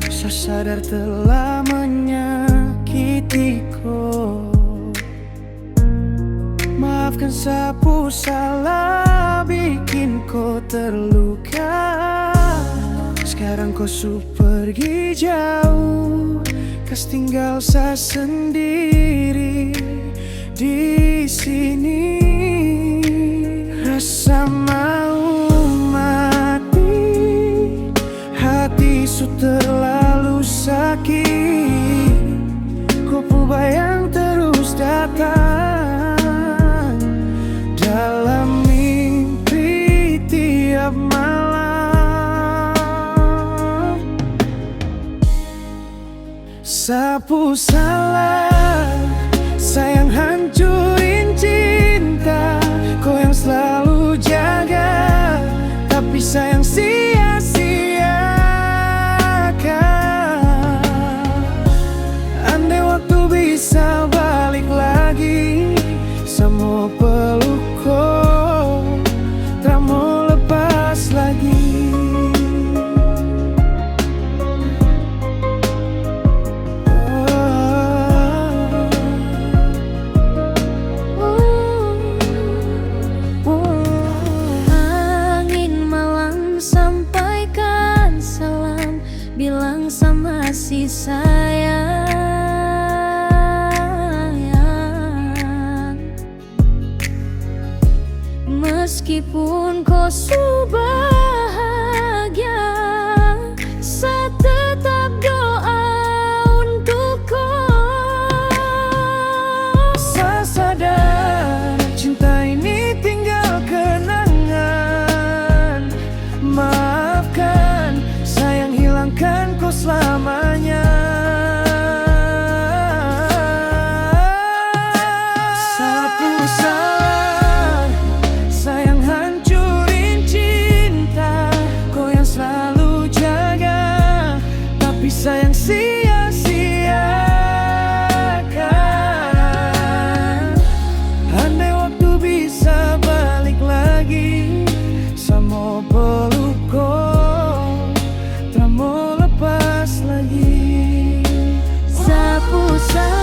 Saya sadar telah menyakitiku. Maafkan sapu salah bikin kau terluka. Sekarang kau pergi jauh, kas tinggal saya sendiri di sini. Rasa mau mati, hati terlalu sakit. Kau bayang terus datang dalam mimpi tiap malam. Sapu salah, sayang hancurin cinta. Kau yang selalu jaga, tapi sayang sia-siakan. Andai waktu bisa balik lagi, semua peluk kau, tak mau lepas lagi. Bilang sama si sayang, meskipun kau bahagia, saya tetap doa untuk kau. Saya sadar cinta ini tinggal kenangan. Maafkan, sayang, hilangkan kau selamanya. Sapu salah, sayang hancurin cinta. Kau yang selalu jaga, tapi sayang sia-siakan. Andai waktu bisa balik lagi, saya mau peluk kau, tak mau lepas lagi. Sapu salah.